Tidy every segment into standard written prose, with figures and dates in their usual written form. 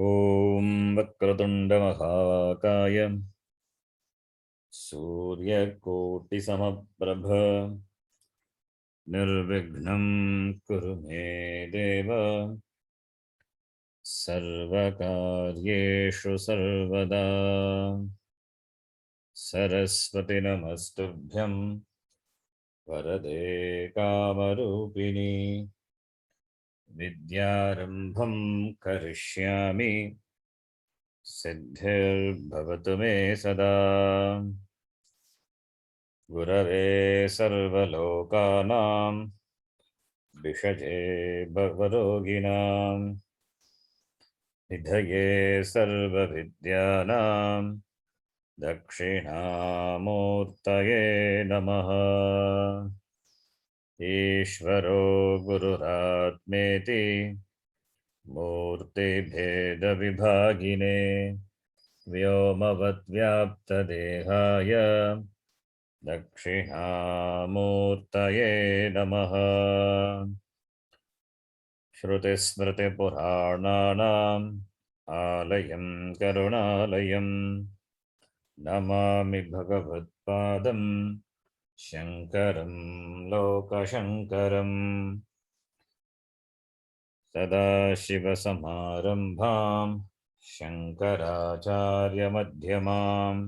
ॐ वक्रतुण्डमहाकाय सूर्यकोटिसमप्रभ निर्विघ्नं कुरु मे देव सर्वकार्येषु सर्वदा। सरस्वती नमस्तुभ्यं वरदे कामरूपिणी विद्यारम्भं करिष्यामि सिद्धिर्भवतु मे सदा। गुरवे सर्वलोकानां विषजे भवरोगिणां निधये सर्वविद्यानां दक्षिणामूर्तये नमः। ईश्वरो गुरुरात्मेति मूर्तिभेदविभागिने व्योमवद्व्याप्तदेहाय दक्षिणामूर्तये नमः। श्रुतिस्मृतिपुराणानाम् आलयं करुणालयं नमामि भगवत्पादं शङ्करं लोकशङ्करम्। सदाशिवसमारम्भां शङ्कराचार्यमध्यमाम्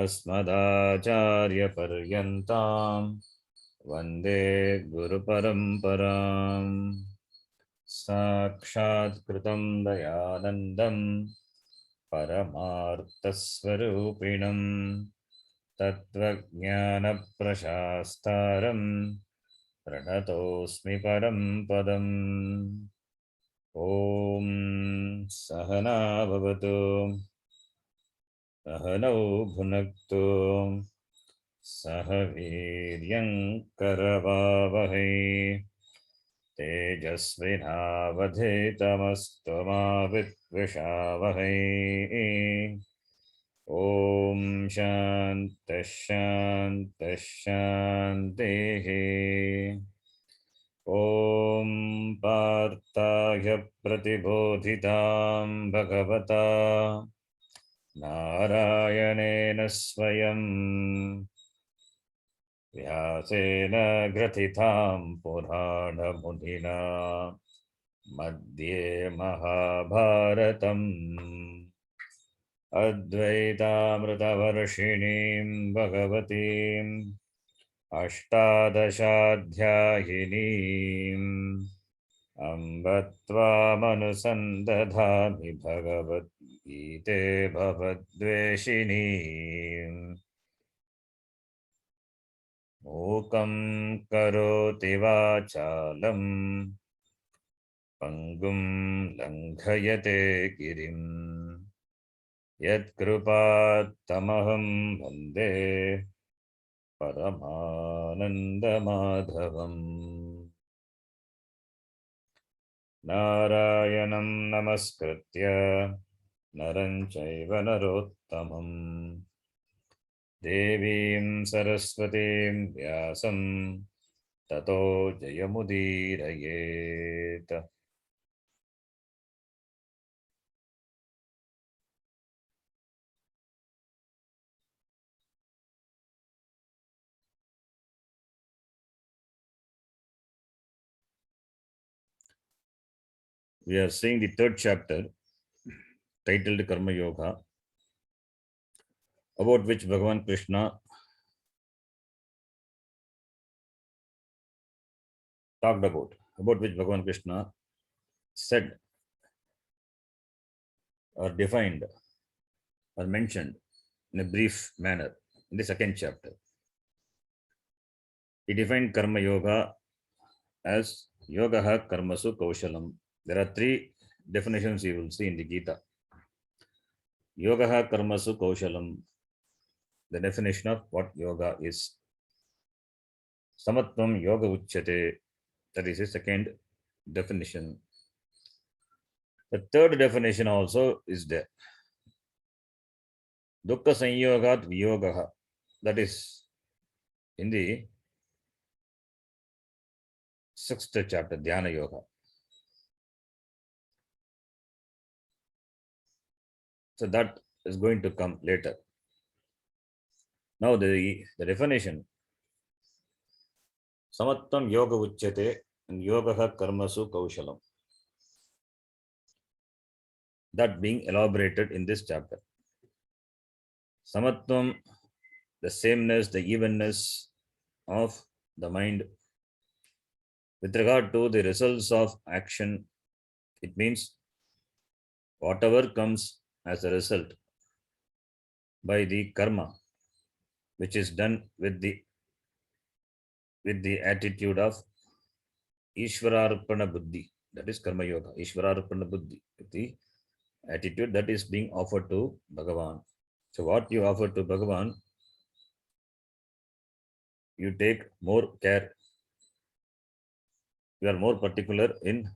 अस्मदाचार्यपर्यन्तां वन्दे गुरुपरम्पराम्। साक्षात्कृतं दयानन्दं परमार्थस्वरूपिणं तत्त्वज्ञानप्रशास्तारं प्रणतोऽस्मि परं पदम्। ॐ सहना भवतु सहनौ भुनक्तु सह वीर्यं करवावहै तेजस्विनावधीतमस्तु मा विद्विषावहै। ॐ शान्तिः शान्तिः शान्तिः। ॐ पार्थाय प्रतिबोधितां भगवता नारायणेन स्वयं व्यासेन ग्रथितां पुराणमुनिना मध्ये महाभारतम् अद्वैतामृतवर्षिणीं भगवतीम् अष्टादशाध्यायिनीम् अम्ब त्वामनुसन्दधामि भगवद्गीते भवद्वेषिणीम्। मूकं करोति वाचालं पङ्गुं लङ्घयते गिरिं यत्कृपात्तमहं वन्दे परमानन्दमाधवम्। नारायणं नमस्कृत्य नरं चैव नरोत्तमं देवीं सरस्वतीं व्यासं ततो जयमुदीरयेत्। We are seeing the third chapter titled Karma Yoga, about which Bhagavan Krishna talked about which Bhagavan Krishna said or defined or mentioned in a brief manner in the second chapter. He defined Karma Yoga as Yogaha Karmasu Kaushalam. There are three definitions you will see in the Gita. Yogaha Karmasu Kaushalam, the definition of what yoga is. Samatvam Yoga Uchyate, that is the second definition. The third definition also is there. Dukkha Sanyogat Viyogaha, that is in the sixth chapter, Dhyana Yoga. So that is going to come later. Now the definition. Samattam yoga uchyate and yogaha karmasu kaushalam. That being elaborated in this chapter. Samatvam, the sameness, the evenness of the mind with regard to the results of action. It means whatever comes as a result by the karma, which is done with the attitude of Ishvararpana Buddhi, that is Karma Yoga, Ishvararpana Buddhi, the attitude that is being offered to Bhagavan. So, what you offer to Bhagavan, you take more care, you are more particular in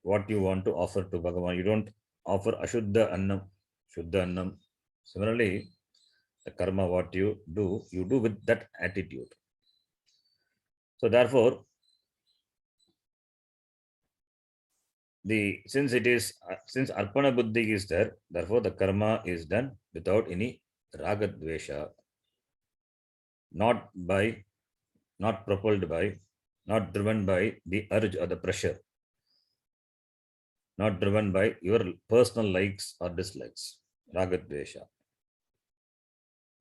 what you want to offer to Bhagavan. You don't offer Ashuddha Annam, Shuddha Annam. Similarly, the karma, what you do with that attitude. So, therefore, since Arpana Buddhi is there, therefore the karma is done without any raga dvesha, not propelled by, not driven by the urge or the pressure, not driven by your personal likes or dislikes, raga dvesha.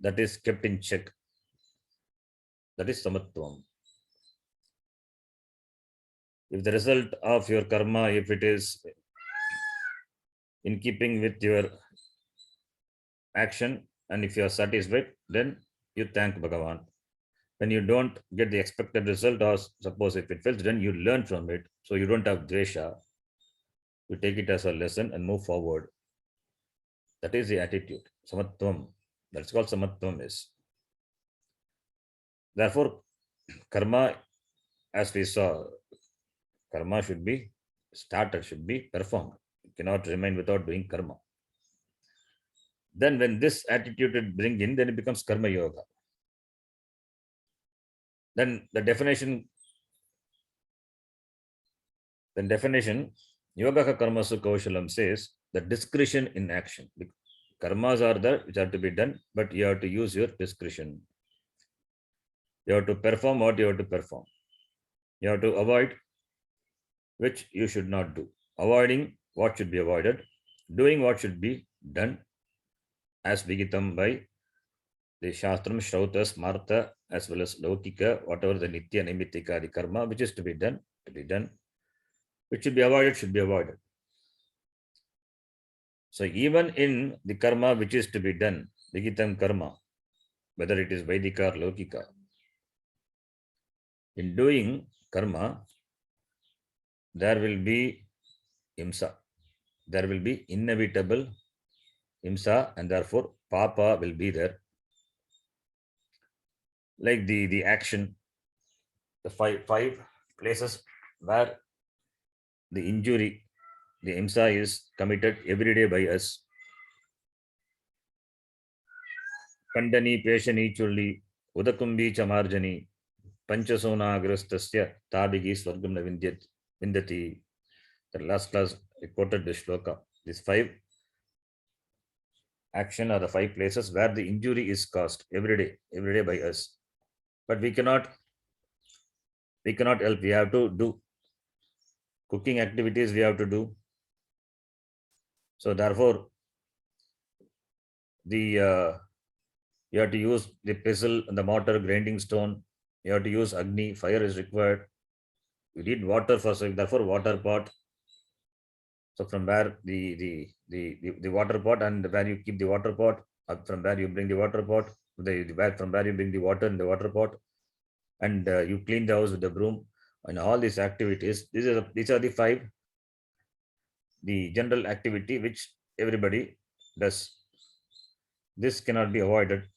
That is kept in check. That is samatvam. If the result of your karma, if it is in keeping with your action, and if you are satisfied, then you thank Bhagavan. When you don't get the expected result, or suppose if it fails, then you learn from it. So you don't have dvesha. You take it as a lesson and move forward. That is the attitude. Samatvam. That's called samatvam is. Therefore, karma, as we saw, karma should be started, should be performed. You cannot remain without doing karma. Then when this attitude will bring in, then it becomes karma yoga. Then the definition, yoga karmasu kaushalam says the discretion in action. Karmas are there which are to be done, but you have to use your discretion. You have to perform what you have to perform. You have to avoid which you should not do. Avoiding what should be avoided. Doing what should be done as Vigitam by the Shastram, Shrauta, Smarta, as well as Lokika, whatever the Nitya, Nimitika, the karma, which is to be done. Which should be avoided. So even in the karma which is to be done, Vigitam karma, whether it is Vaidika or Lokika, in doing karma, there will be imsa. There will be inevitable imsa, and therefore papa will be there. Like the action, the five places where the injury, the imsa is committed every day by us. Kandani, Peshani, Chulli, Udakumbi, Chamarjani, Panchasona, Agrastasya, Tabigi, Swargam, Vindati. The last class I quoted the shloka. These 5 action are the 5 places where the injury is caused every day by us. But we cannot help. We have to do cooking activities. We have to do. So therefore, you have to use the pestle and the mortar, grinding stone. You have to use agni. Fire is required. You need water for so therefore water pot. So from where the water pot and where you keep the water pot, from where you bring the water pot, from where you bring the water in the water pot, and you clean the house with the broom, and all these activities. These are the 5, the general activity which everybody does. This cannot be avoided.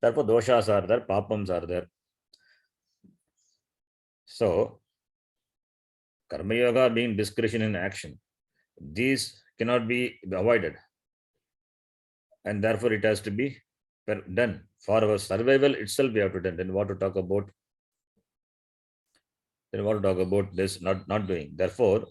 Therefore, doshas are there, papams are there. So, karma yoga being discretion in action, these cannot be avoided, and therefore it has to be done for our survival itself. We have to done. Then what to talk about? Then what to talk about this not doing? Therefore,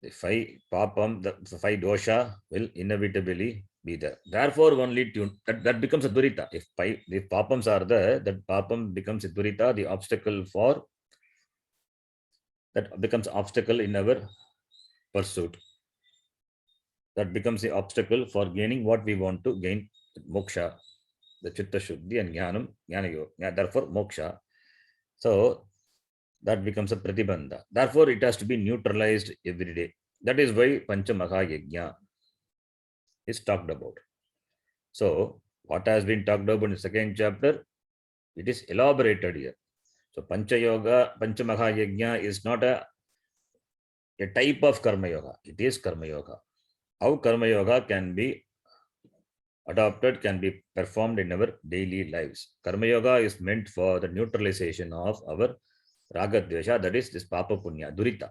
The five papam, the five dosha will inevitably be there. Therefore, only that becomes a durita. If the papams are there, that papam becomes a durita, the obstacle for that becomes obstacle in our pursuit. That becomes the obstacle for gaining what we want to gain, moksha, the chitta shuddhi and jnanam, jnana yoga. Therefore, moksha. So that becomes a pratibandha. Therefore, it has to be neutralized every day. That is why Panchamaha Yajna is talked about. So, what has been talked about in the second chapter, it is elaborated here. So, Pancha Yoga, Panchamaha Yajna is not a type of Karma Yoga. It is Karma Yoga. How Karma Yoga can be adopted, can be performed in our daily lives. Karma Yoga is meant for the neutralization of our Raga Dvesha, that is this Papa Punya, Durita.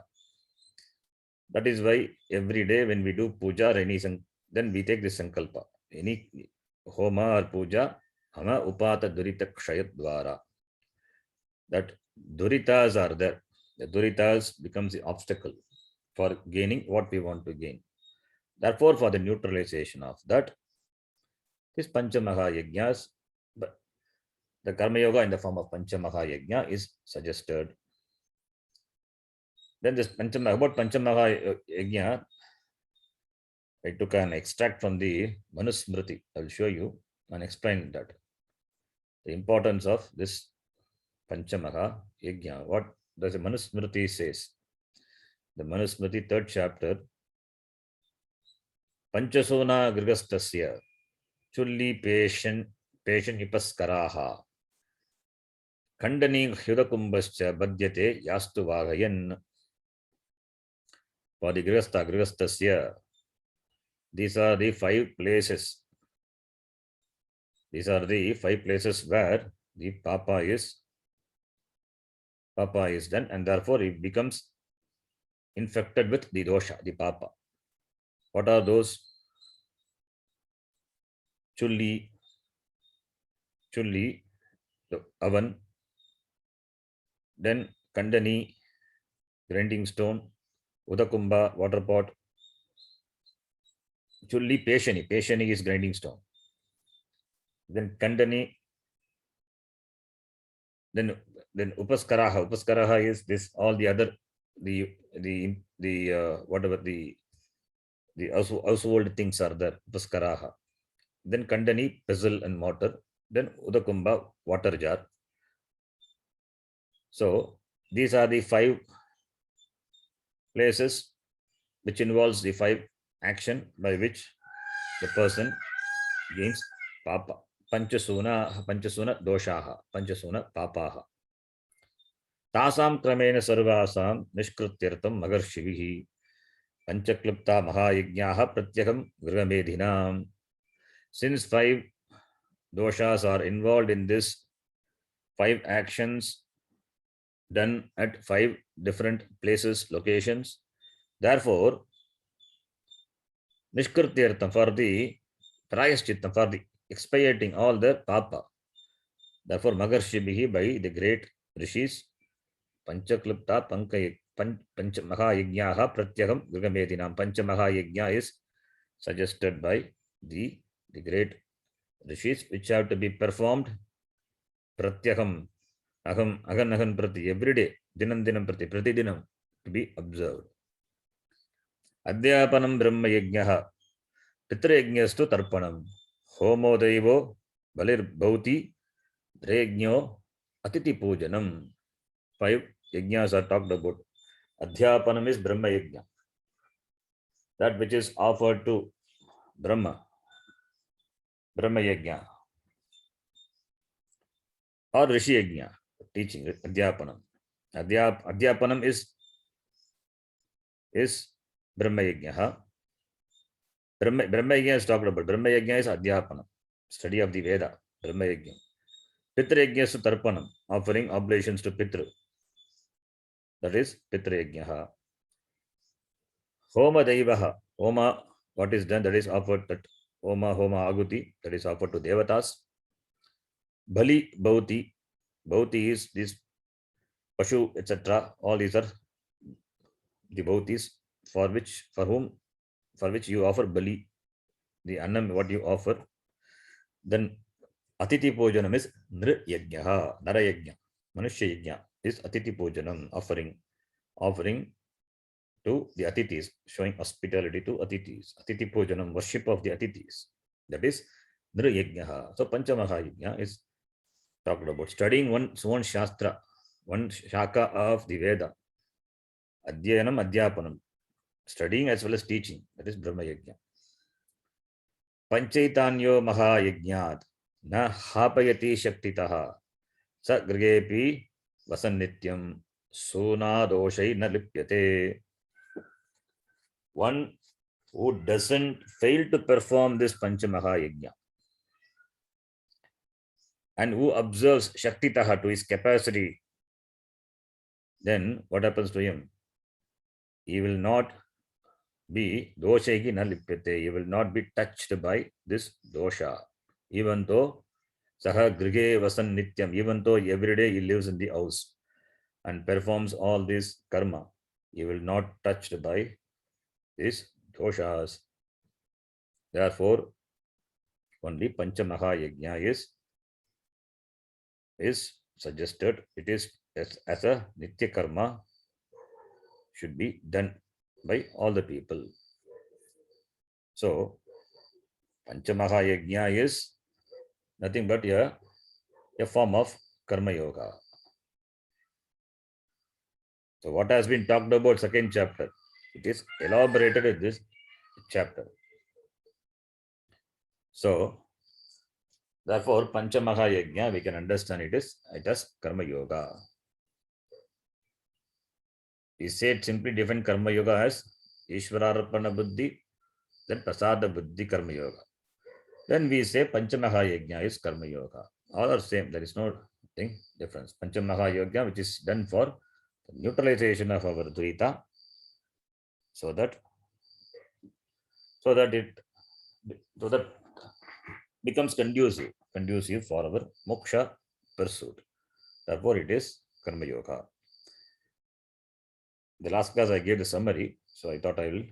That is why every day when we do puja or any, then we take this sankalpa. Any homa or puja, hama upata durita kshayat dwara. That duritas are there. The duritas becomes the obstacle for gaining what we want to gain. Therefore, for the neutralization of that, this Panchamaha Yajnas, the Karma Yoga in the form of Panchamaha Yajna is suggested. Then this about Panchamaha Yajna, I took an extract from the Manusmriti. I will show you and explain that. The importance of this Panchamaha Yajna. What does the Manusmriti says? The Manusmriti, 3rd chapter. Panchasona Grigastasya Chulli Peshan Ipaskaraha Kandani Hyudakumbascha Badyate Yastu Vagayan. For the Grigastasya, these are the 5 places. These are the 5 places where the Papa is done, and therefore it becomes infected with the dosha, the Papa. What are those? Chulli, the oven, then Kandani, grinding stone, Udakumba, water pot, Chulli, Peshani is grinding stone. Then Kandani, then Upaskaraha is this, all the other, whatever the household things are there, Upaskaraha. Then Kandani, pestle and mortar. Then Udakumba, water jar. So these are the 5 places which involves the 5 action by which the person gains Papa. Panchasuna doshaha, Panchasuna papaha. Tasam kramena sarvasam nishkrutyartam magarshivih panchaklipta mahayajnaha pratyakam grigamedhinam. Since 5 doshas are involved in this, 5 actions done at 5 different places, locations, therefore, nishkrutyartam, for the prayaschittam, for the expiating all the papa. Therefore, magarshibhi, by the great rishis, panchaklipta panchamahayajnaha pratyakam grigamedhinam. Panchamahayajna is suggested by the great rishis, which have to be performed pratyakam, agan prati, every day, dinam prati, pratidinam, to be observed. Adhyapanam brahma yajnaha pitrayajnastu tarpanam homo daivo balir bhauti drejnyo atiti pujanam. 5 yajnas are talked about. Adhyapanam is brahma yajna, that which is offered to Brahma yajna, or rishi yajna, teaching, adhyapanam. Adhyapanam is brahma yajna. Brahma yajna is talked about. Brahma yajna is adhyapanam, study of the Veda, Brahma yajna. Pitra yajna is tarpanam, offering oblations to Pitra. That is Pitra yajna. Homa daivaha, homa, what is done, that is offered, that homa aguti, that is offered to devatas. Bali bhauti is this pashu, etc. All these are the bhautis. for which you offer bali, the annam what you offer, then atiti pujanam is nr yajna, nara yajna, manushya yajna is atiti pujanam, offering to the atitis, showing hospitality to atitis. Atiti pujanam, worship of the atitis. That is nr yajna. So Panchamaha yajna is talked about studying one shastra, one shaka of the Veda, adhyanam adhyapanam, studying as well as teaching. That is Brahma yajna. Panchaitanyo mahayajnat na hapayati shaktitaha sa grigepi vasannityam suna doshai na lipyate. One who doesn't fail to perform this Panchamahayajna and who observes Shaktitaha to his capacity, then what happens to him? He will not be doshaihi na lipyate. He will not be touched by this dosha. Even though saha grige vasan nityam, even though every day he lives in the house and performs all this karma, he will not touched by these doshas. Therefore, only Panchamahayajna is suggested. It is as a nitya karma should be done by all the people. So, Panchamahayajna is nothing but a form of karma yoga. So, what has been talked about second chapter, it is elaborated in this chapter. So, therefore, Panchamahayajna, we can understand it as karma yoga. He said simply different karma yoga as Ishvararpana buddhi, then Prasada buddhi karma yoga. Then we say Panchamahayajna is karma yoga. All are same. There is no difference. Panchamahayajna, which is done for neutralization of our Dvaita, so that it becomes conducive for our moksha pursuit. Therefore, it is karma yoga. The last class I gave the summary, so I thought I will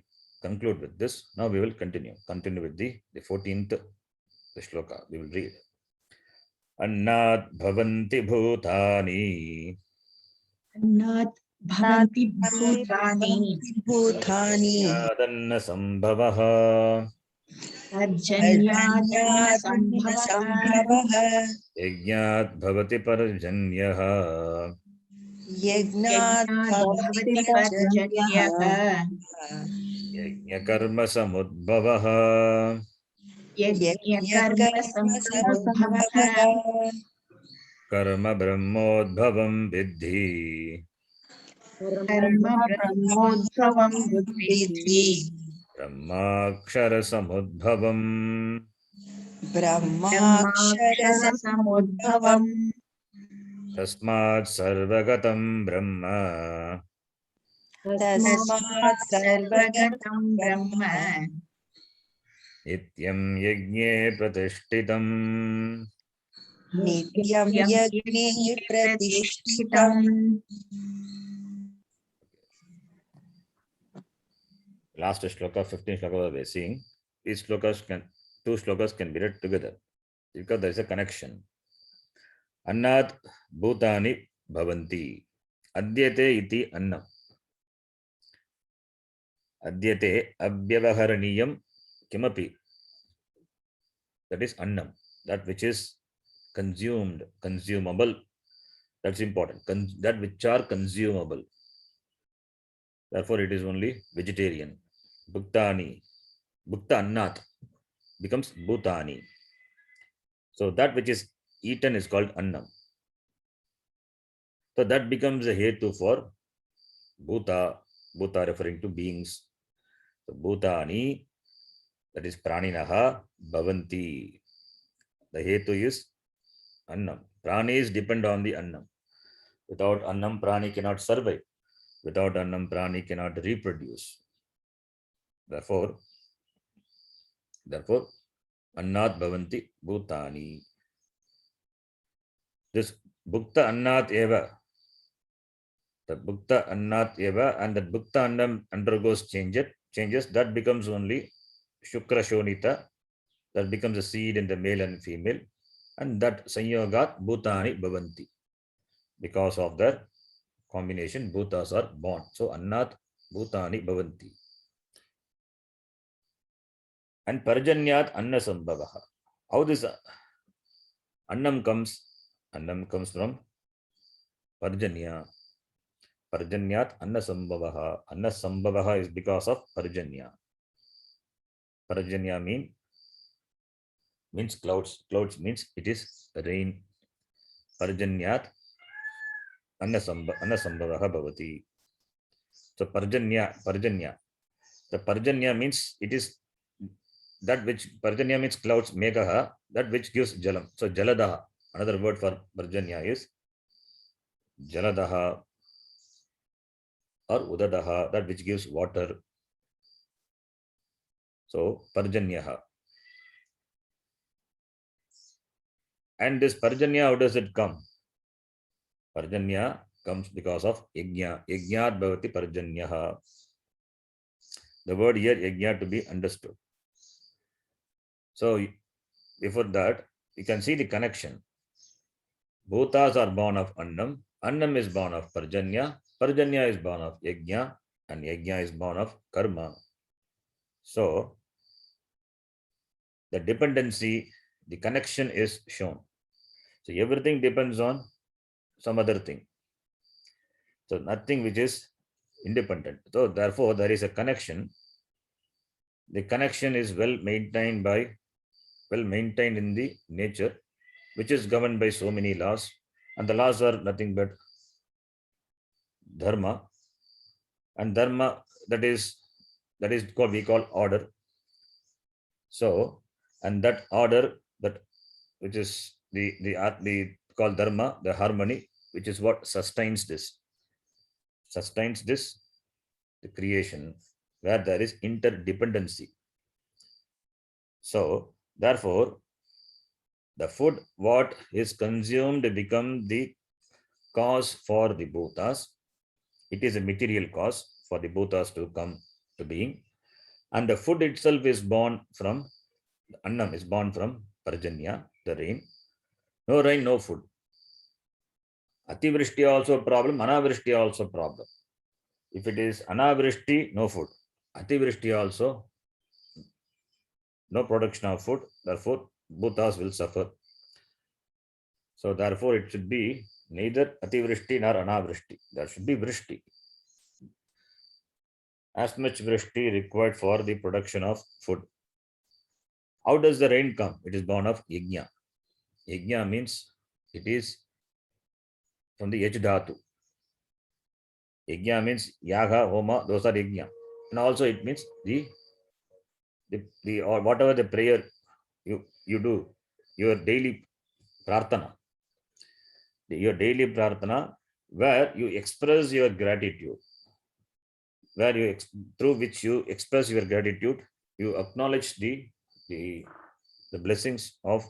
conclude with this. Now we will continue with the 14th shloka. We will read. Annat bhavanti bhutani. Annat bhavanti bhutani. Yadanna sambhavaha. Parjanyadanna sambhavaha. Yajnat bhavati parjanyaha. Yajnat bhavati parjanyaha. Yajna karma samudbhavaha. Yajna karma samudbhavaha. Karma brahmodbhavam vidhi. Karma brahmodbhavam buddhi. Brahmakshara samudbhavam. Brahmakshara samudbhavam. Tasmat sarvagatam brahma. Tasmat sarvagatam brahma. Nityam yajne pratishtitam. Nityam yajne pratishtitam. Last shloka, 15 shloka we are seeing. These shlokas two shlokas can be read together because there is a connection. Annat bhutani bhavanti. Adyate iti annam. Adyate abhyavaharaniyam kimapi. That is annam. That which is consumed, consumable. That's important. That which are consumable. Therefore, it is only vegetarian. Bhuktani. Bhukta annat becomes bhutani. So that which is eaten is called annam. So that becomes a hetu for bhuta. Bhuta referring to beings. So bhutani, that is praninaha, bhavanti. The hetu is annam. Pranis depend on the annam. Without annam, prani cannot survive. Without annam, prani cannot reproduce. Therefore, annat bhavanti bhutani. This bhukta annat eva The Bhukta Annat Eva, and the Bhukta Annam undergoes changes, that becomes only Shukra Shonita, that becomes a seed in the male and female, and that Sanyogat Bhutani Bhavanti. Because of their combination, Bhutas are born. So Annat Bhutani Bhavanti. And Parjanyat Anna Sambhavaha. How this Annam comes? Annam comes from Parjanya. Parjanyat Anna Sambhavaha. Anna Sambhavaha is because of Parjanya. Parjanya means clouds. Clouds means it is rain. Parjanyat Anna Sambhavaha Bhavati. So Parjanya. The Parjanya means it is that which, Parjanya means clouds, Megaha, that which gives Jalam. So Jaladaha, another word for Parjanya is Jaladaha or Udadaha, that which gives water. So Parjanyaha. And this Parjanya, how does it come? Parjanya comes because of Yajna. Yajnat Bhavati Parjanyaha. The word here, Yajna, to be understood. So before that, you can see the connection. Bhutas are born of Annam. Annam is born of Parjanya. Parjanya is born of Yajna. And Yajna is born of Karma. So the dependency, the connection is shown. So everything depends on some other thing. So nothing which is independent. So therefore, there is a connection. The connection is well maintained in the nature, which is governed by so many laws. And the laws are nothing but dharma. And dharma, that is called, we call order. So, and that order, that which is the called dharma, the harmony, which is what sustains this, the creation, where there is interdependency. So therefore, the food what is consumed become the cause for the bhutas. It is a material cause for the bhutas to come to being. And the food itself is born from, Annam is born from Parjanya, the rain. No rain, no food. Ativrishti also problem, Anavrishti also problem. If it is Anavrishti, no food. Ativrishti also, no production of food. Therefore, bhutas will suffer. So therefore, it should be neither Ativrishti nor Anavrishti. There should be Vrishti. As much Vrishti required for the production of food. How does the rain come? It is born of Yajna. Yajna means it is from the Yaj Dhatu. Yajna means Yaga, Homa, those are Yajna. And also it means the or whatever the prayer you do, your daily prarthana. Your daily prarthana, where you express your gratitude, through which you express your gratitude, you acknowledge the blessings of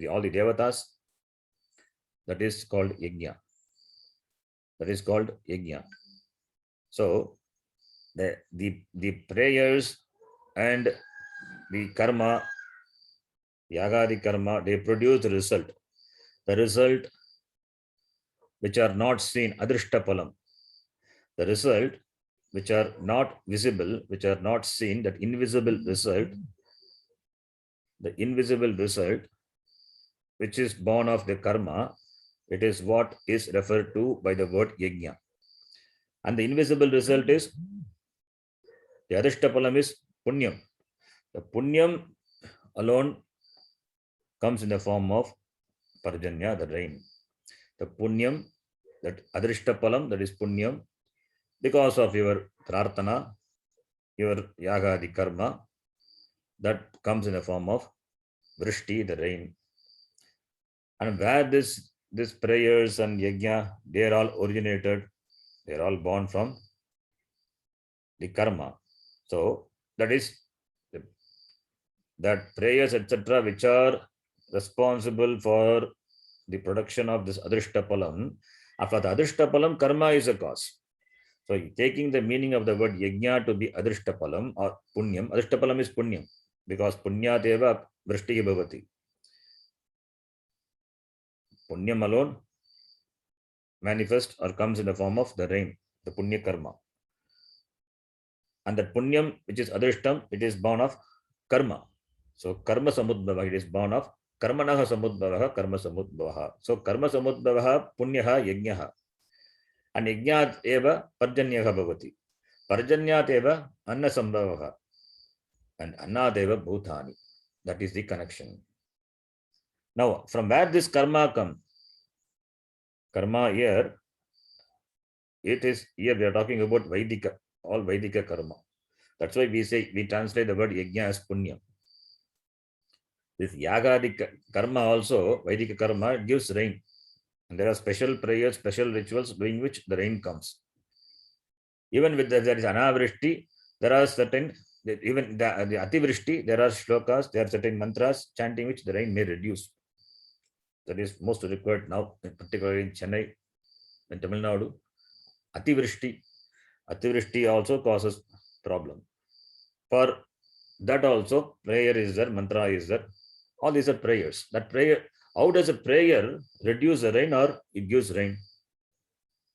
all the devatas. That is called yajna. So the prayers and the karma, yaga, the karma, they produce the result. The result which are not seen, adrishtapalam. The result which are not visible, which are not seen, that invisible result, the invisible result, which is born of the karma, it is what is referred to by the word yajna. And the invisible result is, the adhishtapalam is punyam. The punyam alone comes in the form of Parjanya, the rain. The punyam, that adhishtapalam, that is punyam, because of your prarthana, your yaga, the karma, that comes in the form of vrishti, the rain. And where this prayers and yajna, they are all originated, they are all born from the karma. So that is that prayers, etc., which are responsible for the production of this adrishtapalam, After the Adrishtapalam, karma is a cause. So taking the meaning of the word yajna to be Adrishtapalam or punyam, Adrishtapalam is punyam because punyateva vrishti bhavati. Punyam alone manifests or comes in the form of the rain, the punya karma. And that punyam, which is adrishtam, it is born of karma. So karma samudbhava, it is born of karmanaha samudbhavaha, karma samudbhavaha. So karma samudbhavaha punyaha yajnaha. And yajnat eva parjanyaha bhavati. Parjanyat eva anna sambhavaha. And annat eva bhutani. That is the connection. Now, from where this karma comes? Karma here, it is, here we are talking about Vaidika, all Vaidika karma. That's why we translate the word yajna as punya. This yagadi karma also, Vaidika karma, it gives rain. And there are special prayers, special rituals doing which the rain comes. Even with there is anavrishti, there are certain, even the ativrishti, there are shlokas, there are certain mantras chanting which the rain may reduce. That is most required now, particularly in Chennai and Tamil Nadu. Ativrishti also causes problem. For that also, prayer is there, mantra is there. All these are prayers. That prayer, how does a prayer reduce the rain or it gives rain?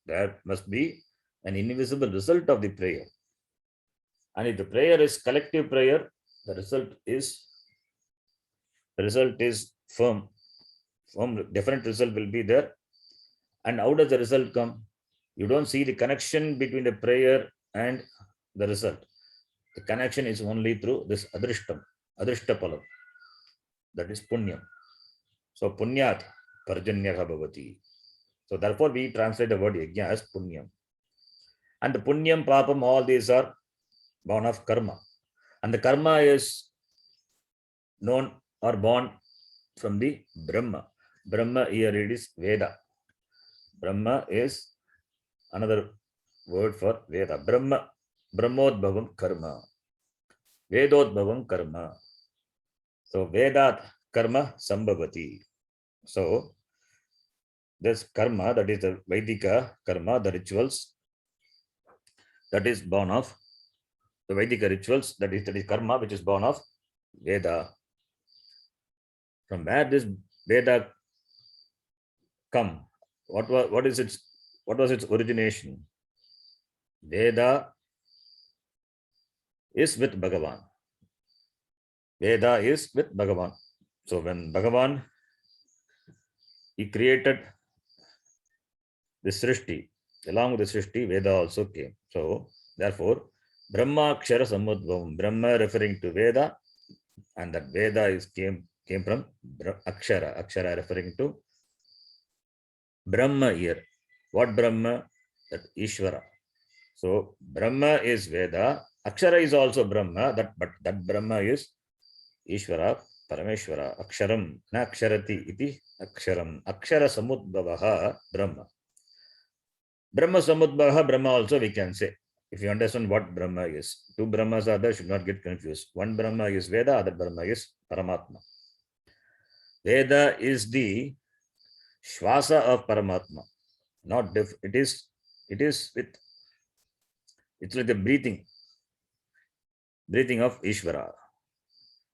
There must be an invisible result of the prayer. And if the prayer is collective prayer, the result is firm. Different result will be there. And how does the result come? You don't see the connection between the prayer and the result. The connection is only through this adrishtam, adrishtapalam. That is punyam. So punyat parjanyah bhavati. So therefore we translate the word yajna as punyam. And the punyam, papam, all these are born of karma. And the karma is known or born from the Brahma. Brahma here it is Veda. Brahma is another word for Veda. Brahmodbhavam karma. Vedodbhavam karma. So Vedat karma sambhavati. So this karma, that is the Vaidika karma, the rituals, that is born of the Vaidika rituals, that is karma which is born of Veda. From where this Veda come? What was its origination? Veda is with Bhagavan. Veda is with Bhagavan. So when Bhagavan, he created the Srishti, along with the Srishti, Veda also came. So therefore, Brahma Akshara Samudbhavam, Brahma referring to Veda, and that Veda is came from Akshara referring to Brahma here. What Brahma? That Ishvara. So Brahma is Veda, Akshara is also Brahma, but that Brahma is Ishvara, Parameshvara, Aksharam, na Aksharati iti Aksharam, Akshara Samudbhavaha Brahma. Brahma Samudbhavaha Brahma also we can say, if you understand what Brahma is. Two Brahmas are there, should not get confused. One Brahma is Veda, other Brahma is Paramatma. Veda is the Shvasa of Paramatma. Not it is with, it's like the breathing of Ishvara.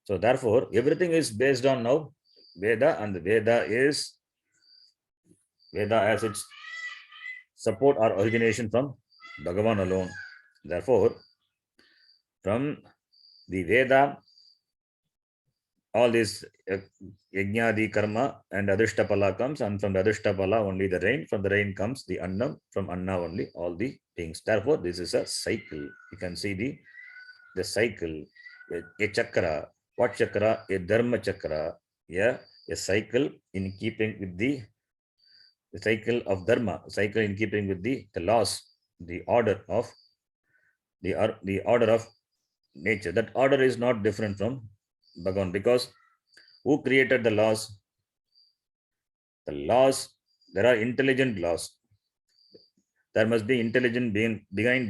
So therefore, everything is based on now Veda, and the Veda as its support or origination from Bhagavan alone. Therefore, from the Veda, all this yajnadi karma and adrishtapala comes, and from the adrishtapala only the rain, from the rain comes the annam, from anna only all the things. Therefore, this is a cycle. You can see the cycle, a chakra. What chakra? A dharma chakra. Yeah, a cycle in keeping with the cycle of dharma, cycle in keeping with the laws, the order of nature. That order is not different from Bhagavan, because who created the laws? The laws, there are intelligent laws. There must be intelligent being behind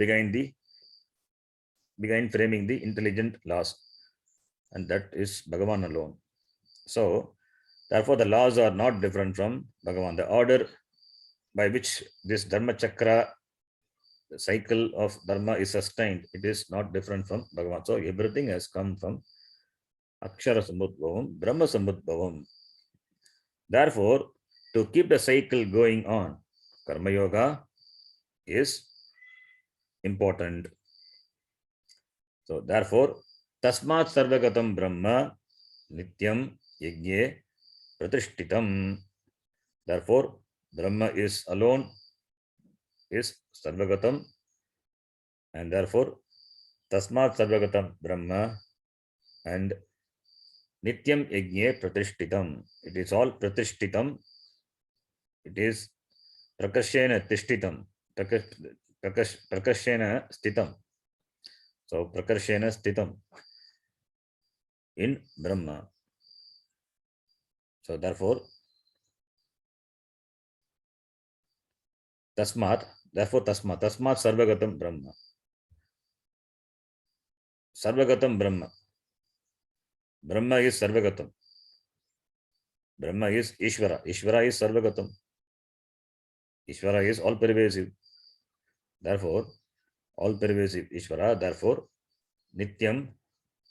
framing the intelligent laws, and that is Bhagavan alone. So therefore the laws are not different from Bhagavan. The order by which this Dharma Chakra, the cycle of Dharma is sustained, it is not different from Bhagavan. So everything has come from Akshara Samudbhavam, Brahma Samudbhavam. Therefore, to keep the cycle going on, Karma Yoga is important. So therefore, Tasmat Sarvagatam Brahma Nityam Yajne Pratishtitam. Therefore, Brahma is alone, is Sarvagatam, and therefore Tasmat Sarvagatam Brahma and Nityam Yajne Pratishtitam. It is all Pratishtitam. It is Prakashena Tishtitam. Prakashena Stitam. So Prakarshena Stitam in Brahma. So therefore, Tasmat Sarvagatam Brahma. Sarvagatam Brahma. Brahma is Sarvagatam. Brahma is Ishvara. Ishvara is Sarvagatam. Ishvara is all pervasive. Therefore, all pervasive Ishvara. Therefore, Nityam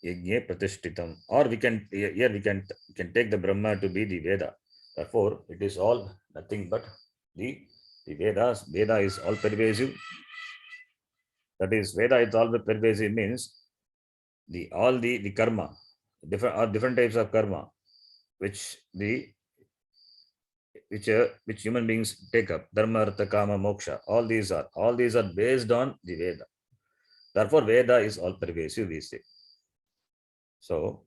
Yajne Pratishtitam. Or we can take the Brahma to be the Veda. Therefore, it is all nothing but the Vedas. Veda is all pervasive. That is, Veda is all pervasive means all the karma, different types of karma, which human beings take up, dharma, artha, kama, moksha. All these are based on the Veda. Therefore, Veda is all pervasive, we say. So,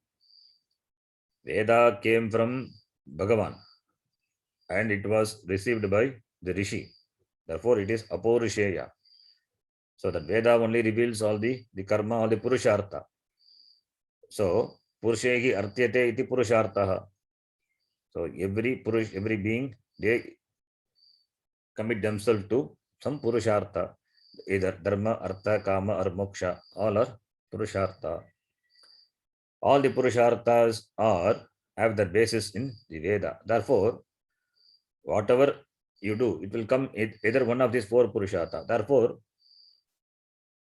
Veda came from Bhagavan and it was received by the Rishi. Therefore, it is Apaurusheya. So, that Veda only reveals all the karma, all the Purushartha. So, Purushehi Artyate iti Purushartha. So, every being, they commit themselves to some Purushartha, either Dharma, Artha, Kama, or Moksha. All are Purushartha. All the Purusharthas have their basis in the Veda. Therefore, whatever you do, it will come either one of these four Purushartha. Therefore,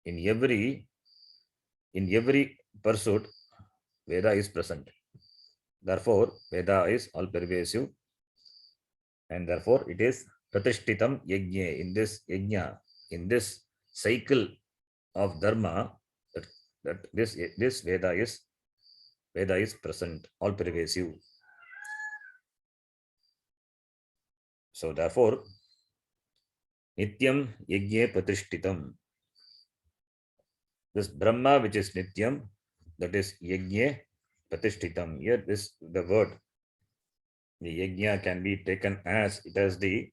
in every pursuit, Veda is present. Therefore, Veda is all pervasive, and therefore it is Pratishtitam Yajna. In this Yajna, in this cycle of Dharma, that this Veda is present, all pervasive. So therefore, Nityam Yajna Pratishtitam. This Brahma, which is Nityam, that is Yajna Pratishtitam. Here the word, the Yajna can be taken as it has it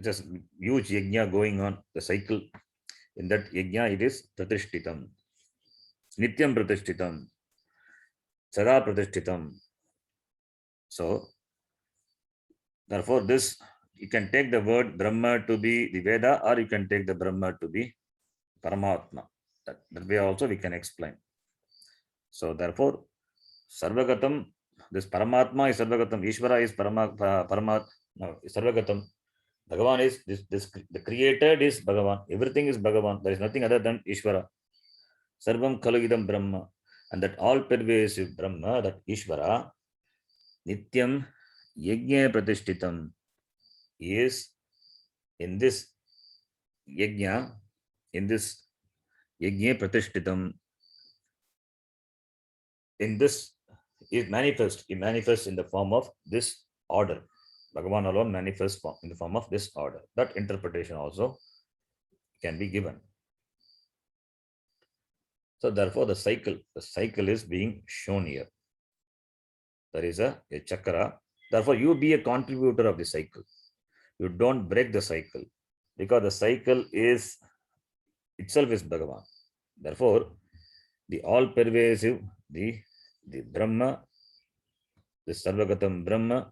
has huge Yajna going on, the cycle. In that Yajna, it is Pratishtitam. Nityam Pratishtitam. Sada Pratishtitam. So, therefore, you can take the word Brahma to be the Veda, or you can take the Brahma to be Paramatma. That way also we can explain. So, therefore, Sarvagatam, this Paramatma is Sarvagatam, Ishvara is Sarvagatam. Bhagavan is the creator is Bhagavan. Everything is Bhagavan. There is nothing other than Ishvara. Sarvam Khalugidam Brahma. And that all pervasive Brahma, that Ishvara, Nityam Yajna Pratishtitam, is in this Yajna Pratishtitam, in this is manifest. It manifests in the form of this order. Bhagavan alone manifests in the form of this order. That interpretation also can be given. So therefore, the cycle is being shown here. There is a chakra. Therefore, you be a contributor of the cycle. You don't break the cycle, because the cycle itself is Bhagavan. Therefore, the all-pervasive, the Brahma, the Sarvagatam Brahma.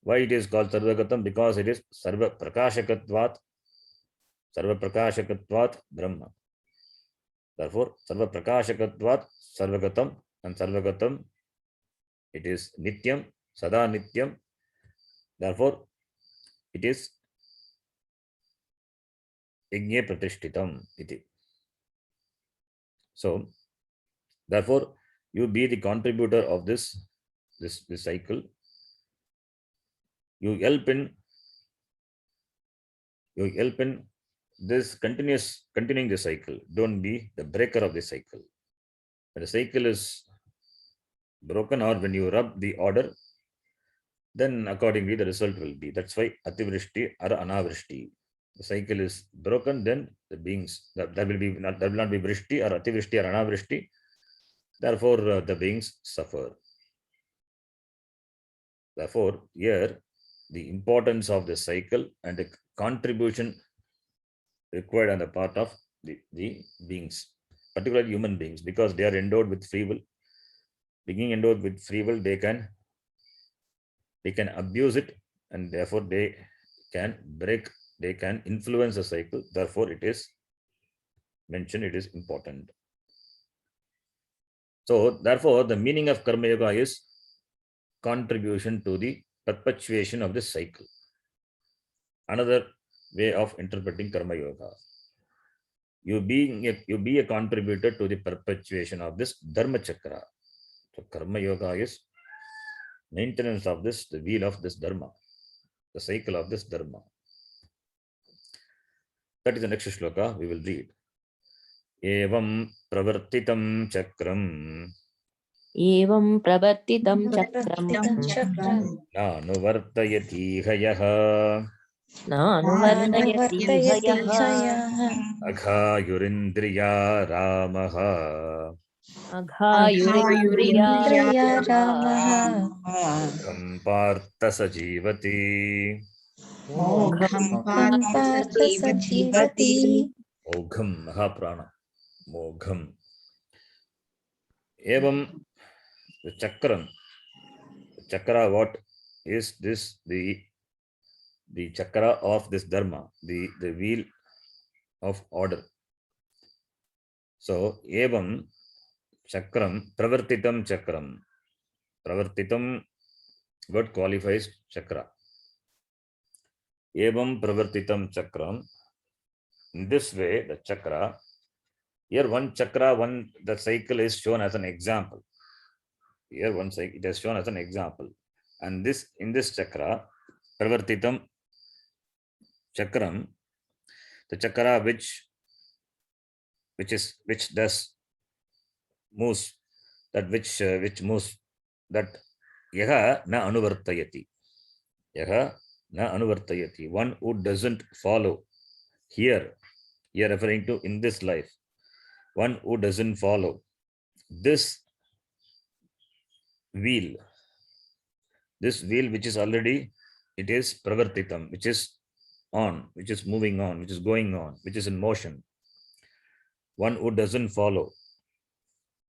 Why it is called Sarvagatam? Because it is Sarva Prakashakatvat Brahma. Therefore, Sarva Prakashakatvat Sarvagatam, and Sarvagatam, it is Nityam, Sada Nityam. Therefore, it is yajne pratishtitam iti. So therefore, you be the contributor of this cycle. You help in this continuing the cycle. Don't be the breaker of the cycle. When the cycle is broken, or when you rub the order, then accordingly the result will be. That's why ativrishti or anavrishti. The cycle is broken, then the beings that will not be vrishti or ativrishti or anavrishti. Therefore, the beings suffer. Therefore, here the importance of the cycle and the contribution required on the part of the beings, particularly human beings, because they are endowed with free will. Being endowed with free will, they can abuse it, and therefore they can break, they can influence the cycle. Therefore, it is mentioned, it is important. So therefore, the meaning of Karma Yoga is contribution to the perpetuation of the cycle. Another way of interpreting Karma Yoga. You be a contributor to the perpetuation of this Dharma Chakra. So Karma Yoga is maintenance of this, the wheel of this Dharma, the cycle of this Dharma. That is the next shloka we will read. Evam pravartitam chakram. Evam pravartitam chakram. Nanuvartayati hayaha. Nanuvartayati hayaha. Aghayurindriya ramaha. Aghayurindriya Ramaha. Mogham partha sajivati. Mogham Partha sajivati. Mogham mahaprana. Mogham. Evam, the chakram. Chakra, what is this? The chakra of this dharma, the wheel of order. So evam chakram pravartitam chakram. Pravartitam word qualifies chakra. Evam pravartitam chakram. In this way, the chakra, here one chakra, the cycle is shown as an example. Here one cycle, it is shown as an example. And this, in this chakra, pravartitam chakram, the chakra which moves, that which moves, that yaha na anuvartayati. Yaha na anuvartayati. One who doesn't follow. Here referring to in this life. One who doesn't follow this wheel which is already, it is pravartitam, which is on, which is moving on, which is going on, which is in motion. One who doesn't follow,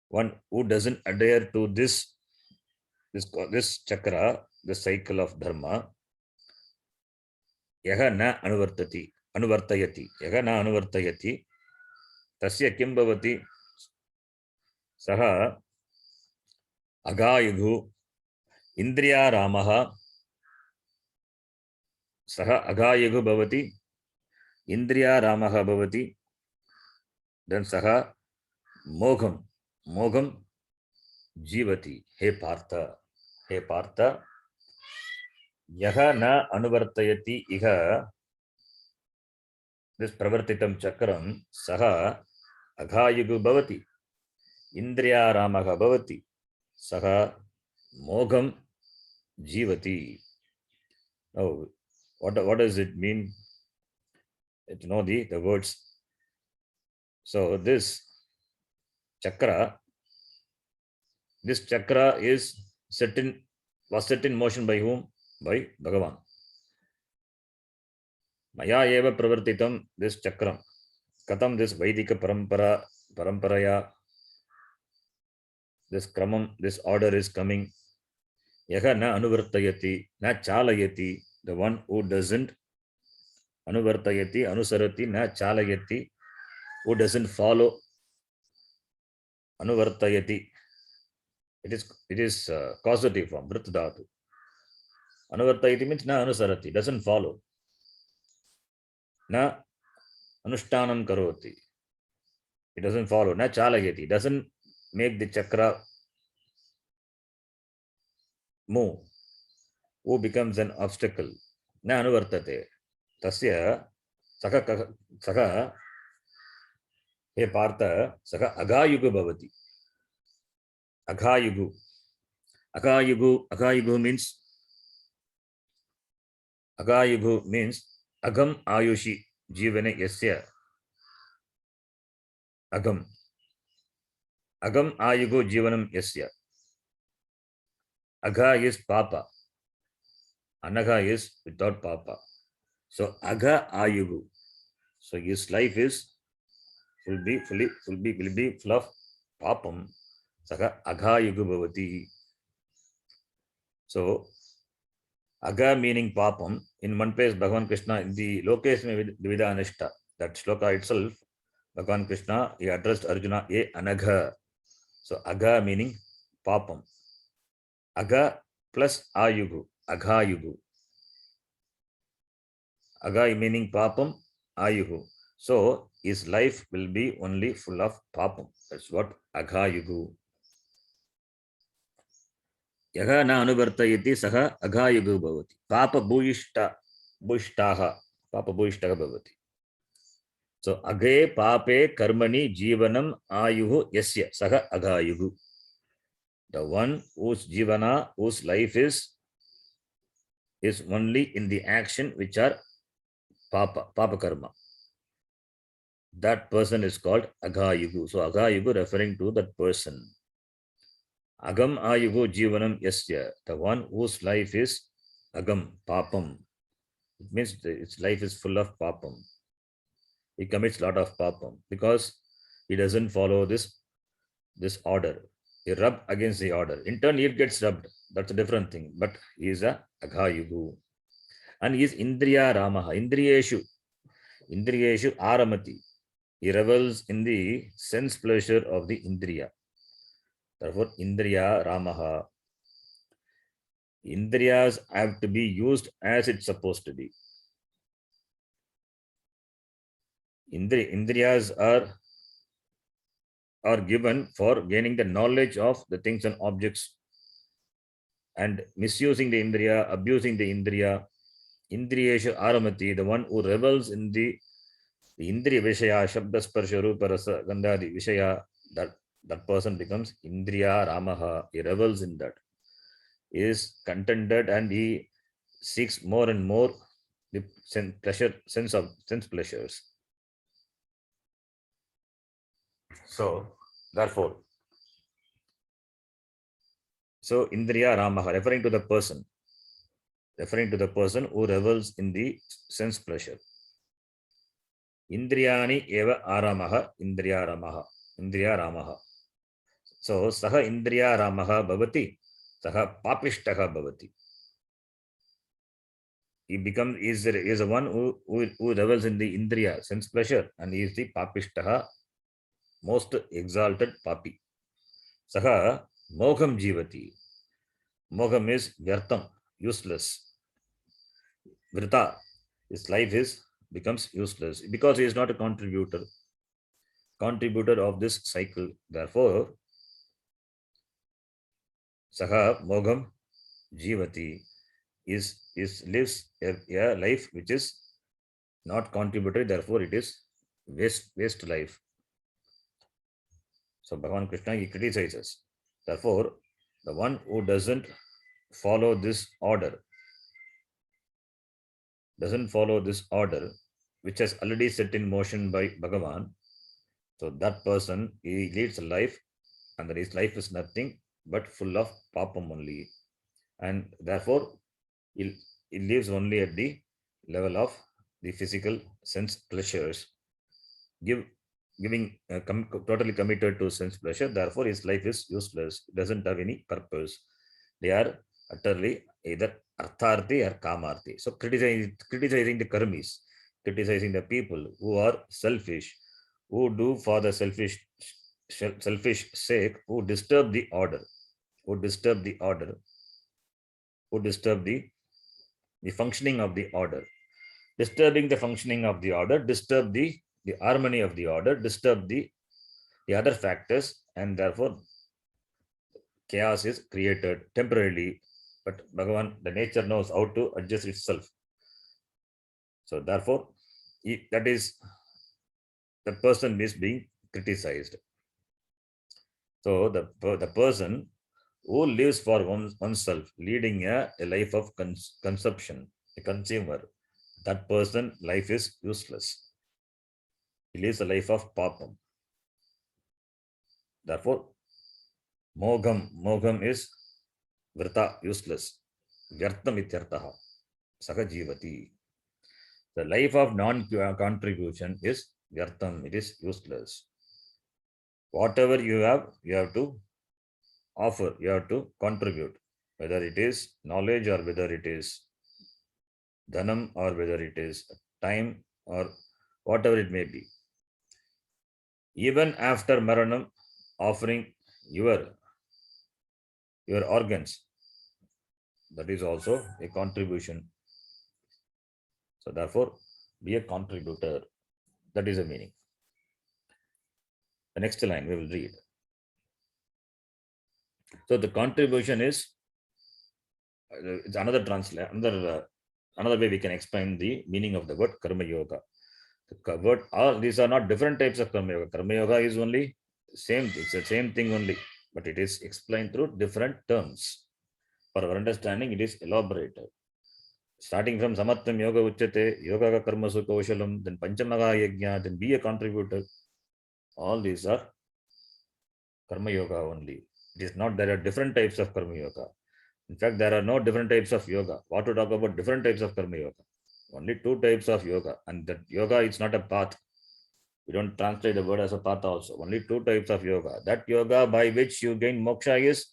one who doesn't adhere to this chakra, the cycle of dharma, yaha na anuvartayati, yaha na anuvartayati, tasya kim bhavati, saha agayugu indriya ramaha, saha agayugu bhavati, indriya ramaha bhavati, then saha mogham jivati. He Partha, yaha na anuvartayati iha, this pravartitam chakram, saha aghayugu bhavati, indriya ramaha bhavati, saha mogham jivati. Now, what does it mean? To know the words. So this chakra is was set in motion by whom? By Bhagavan. Maya eva pravartitam, this chakram. Katam, this Vaidika paramparaya, this kramam, this order is coming. Yaha na anuvartayati, na chalayati, the one who doesn't, anuvartayati, anusarati, na chalayati, who doesn't follow, anuvartayati. It is causative form, vrit dhatu. Anuvartayati means na anusarati, doesn't follow. Na anushtanam karoti. It doesn't follow. Na chalayati. Doesn't make the chakra move. Who becomes an obstacle. Na anuvartate. Tasya saka हे पार्थ सः अघायुगु भवति. अघायुगु. अघायुगु means agam ayushi जीवने यस्य agam ayugu जीवनम यस्य. Agha is papa, anagha is without papa. So agha ayugu. So his life will be full of papam. Saka aghayugu bhavati. So aga meaning papam. In one place, Bhagavan Krishna in the Lokesh me Dvida Anishta, that shloka itself, Bhagavan Krishna he addressed Arjuna a anagha. So aga meaning papam. Aga plus ayugu, aghayugu. Aga meaning papam, ayugu. So his life will be only full of papam. That's what aghayugu. Yaga na anuvartayati saha aghayugu bhavati. Papa bhuishtaha bhavati. So age pape karmani jivanam ayuhu yasya saha aghayugu. The one whose jivana, whose life is only in the action which are papa karma. That person is called aghayugu. So aghayugu referring to that person. Agam ayugu jivanam yasya, the one whose life is agam, papam. It means its life is full of papam. He commits a lot of papam because he doesn't follow this order. He rub against the order. In turn, he gets rubbed. That's a different thing. But he is a aghayugu. And he is indriya ramaha. Indriyeshu aramati. He revels in the sense pleasure of the indriya. Therefore, indriya ramaha. Indriyas have to be used as it's supposed to be. Indriyas are given for gaining the knowledge of the things and objects, and misusing the indriya, abusing the indriya. Indriyeshu aramati, the one who revels in the indriya vishaya, shabda sparsha rupa rasa gandhadi vishaya, that person becomes indriya ramaha. He revels in that. He is contented and he seeks more and more the sense pleasures. So therefore, indriya ramaha, referring to the person who revels in the sense pleasure. Indriyani eva aramaha, indriya ramaha. So saha indriya ramaha bhavati, saha papishtaha bhavati. He is the one who revels in the indriya, sense pleasure, and he is the papishtaha, most exalted papi. Saha mogham jivati. Mogham is vyartam, useless. Vrita, his life becomes useless because he is not a contributor of this cycle. Therefore, saha mogham jivati lives a life which is not contributed. Therefore, it is waste life. So Bhagavan Krishna, he criticizes. Therefore, the one who doesn't follow this order, which has already set in motion by Bhagavan, so that person, he leads a life, and that his life is nothing but full of papam only. And therefore, he lives only at the level of the physical sense pleasures, totally committed to sense pleasure. Therefore, his life is useless. It doesn't have any purpose. They are utterly either artharthi or kamarthi. So criticizing the karmis, criticizing the people who are selfish, who do for the selfish sake, who disturb the order, who disturb the functioning of the order. disturbing the functioning of the order, disturb the harmony of the order, disturb the other factors, and therefore chaos is created temporarily. But Bhagavan, the nature knows how to adjust itself. So therefore, that is the person is being criticized. So the person who lives for oneself, leading a life of consumption, a consumer, that person life is useless. He lives a life of papam. Therefore, mogam is vrta, useless. Vyartam ityartaha, saha jivati. The life of non-contribution is vyartam, it is useless. Whatever you have to offer, you have to contribute, whether it is knowledge or whether it is dhanam or whether it is time or whatever it may be. Even after maranam, offering your organs, that is also a contribution. So therefore, be a contributor. That is the meaning. The next line we will read. So the contribution is it's another translation, another way we can explain the meaning of the word karma yoga. The word, all these are not different types of karma yoga. Karma yoga is only same. It's the same thing only, but it is explained through different terms. For our understanding, it is elaborated. Starting from Samattam Yoga Uchate, Yoga ka Karma Sukoshalam, then Panchamaga Yajna, then be a contributor. All these are Karma Yoga only. It is not there are different types of Karma Yoga. In fact, there are no different types of yoga. What to talk about different types of Karma Yoga? Only two types of yoga. And that yoga is not a path. We don't translate the word as a path also. Only two types of yoga. That yoga by which you gain moksha is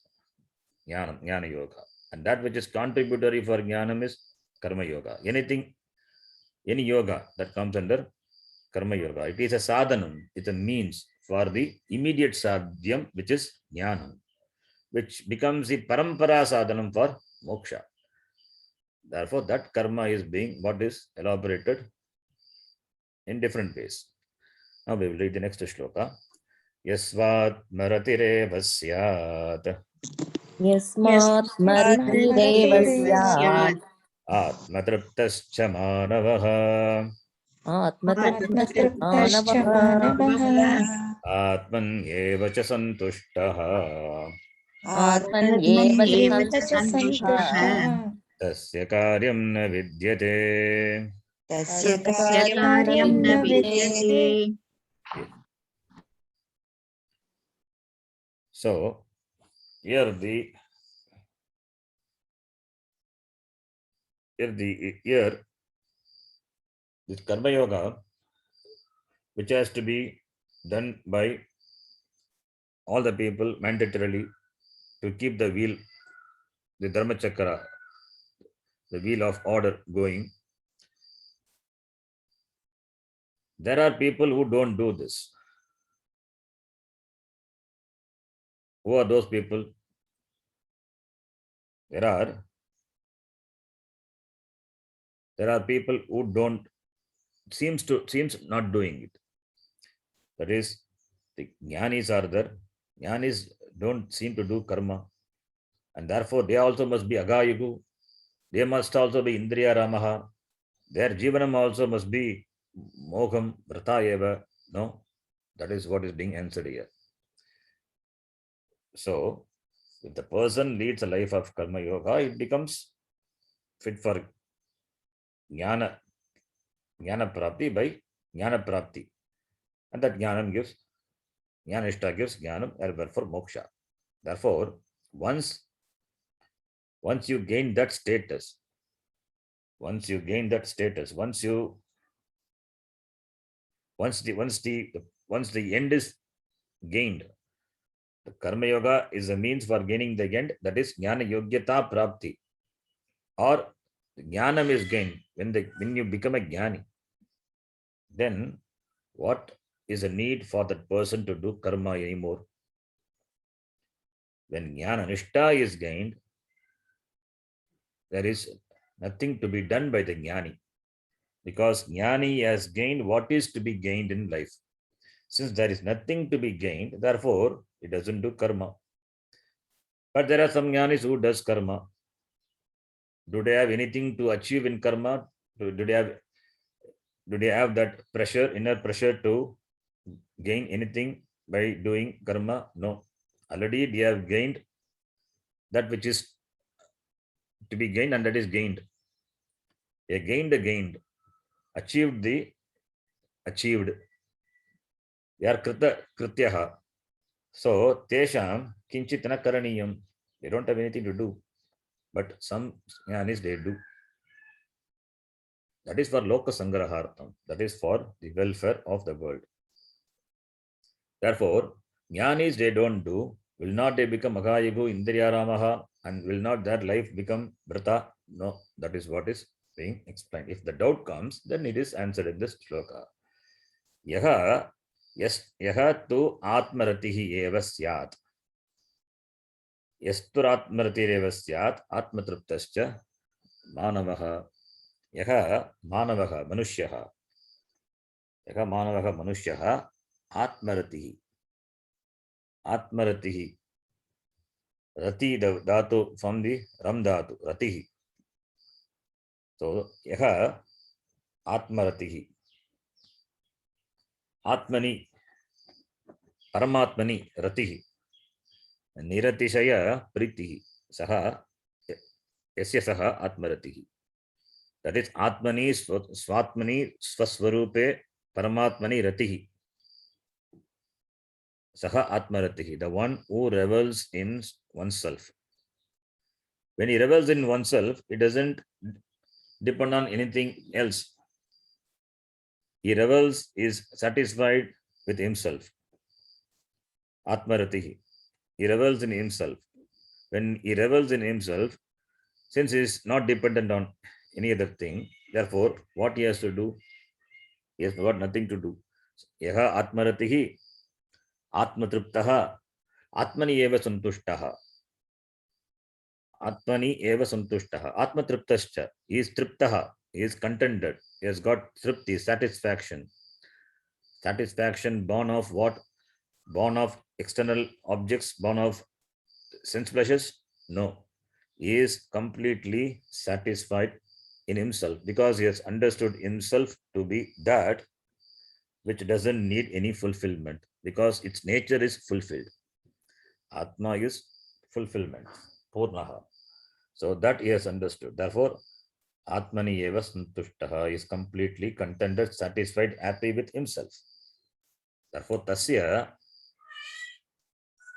Jnana Yoga. And that which is contributory for Jnanam is Karma Yoga. Any yoga that comes under Karma Yoga. It is a sadhanam. It's a means for the immediate sadhyam, which is Jnanam, which becomes the parampara sadhanam for moksha. Therefore, that karma is being what is elaborated in different ways. Now we will read the next shloka. Yasvat maratireva syat. Yasmat maritireva syat. Atmatraptascha manavaha. Atmatriptasya आत्मतृप्तश्च manavah. मानवः Atmanyeva cha santushtaha. Atmanyeva च आत्मन्येव च सन्तुष्टः. सन्तुष्टः Tasya karyam na vidyate. तस्य तस्य कार्यं कार्यं न न विद्यते. विद्यते. So, here this karma yoga, which has to be done by all the people mandatorily to keep the wheel, the dharma chakra, the wheel of order going. There are people who don't do this. Who are those people? There are people who don't seems not doing it. That is, the jnanis are there. Jnanis don't seem to do karma, and therefore they also must be agayugu. They must also be indriya ramaha. Their jivanam also must be moham vrata eva. No, that is what is being answered here. So, if the person leads a life of karma yoga, it becomes fit for jnana prapti by jnana prapti. And that jnanam gives, jnanishta gives jnanam, and therefore moksha. Therefore, once you gain that status, once the end is gained, the karma yoga is a means for gaining the end, that is jnana yogyata prapti, or jnanam is gained when you become a jnani. Then what is a need for that person to do karma anymore? When jnana nishta is gained, there is nothing to be done by the jnani. because Jnani has gained what is to be gained in life. Since there is nothing to be gained, therefore it doesn't do karma. But there are some Jnanis who does karma. Do they have anything to achieve in karma? Do they have that pressure, inner pressure to gain anything by doing karma? No. Already they have gained that which is to be gained, and that is gained. They gained the gained, achieved the achieved. They are krityaha. So tesham kinchit na karaniyam. They don't have anything to do. But some jnanis they do. That is for loka sangrahartham. That is for the welfare of the world. Therefore, jnanis they don't do. Will not they become Magayigu, Indriyaramaha, and will not their life become Brata? No, that is what is being explained. If the doubt comes, then it is answered in this shloka. Yaha, yes, yaha tu atmaratihi eva syat. Yasturatmaratihi eva syat, atmatruptascha, manavaha. Yaha manavaha, manushyaha. Yaha manavaha, manushyaha, atmaratihi. Atmaratihi. Rati dhatu from the ram dhatu, ratihi. So, yaha atmaratihi. Atmani, paramatmani, ratihi. Niratishaya pritihi. Saha, yasya saha atmaratihi. That is atmani, swatmani, swaswarupe, paramatmani, ratihi. Saha atmaratihi, the one who revels in oneself. When he revels in oneself, it doesn't depend on anything else. He revels, is satisfied with himself. Atmaratihi. He revels in himself. When he revels in himself, since he is not dependent on any other thing, therefore, what he has to do? He has got nothing to do. Yaha atmaratihi, atmatriptaha, atmani eva santushtaha. Atmani eva santushtaha. Atmatriptascha. He is triptaha. He is contented. He has got tripti, satisfaction. Satisfaction born of what? Born of external objects, born of sense pleasures? No. He is completely satisfied in himself because he has understood himself to be that which doesn't need any fulfillment because its nature is fulfilled. Atma is fulfillment, Purnaha. So that he has understood. Therefore, Atmani eva santushtaha is completely contented, satisfied, happy with himself. Therefore, tasya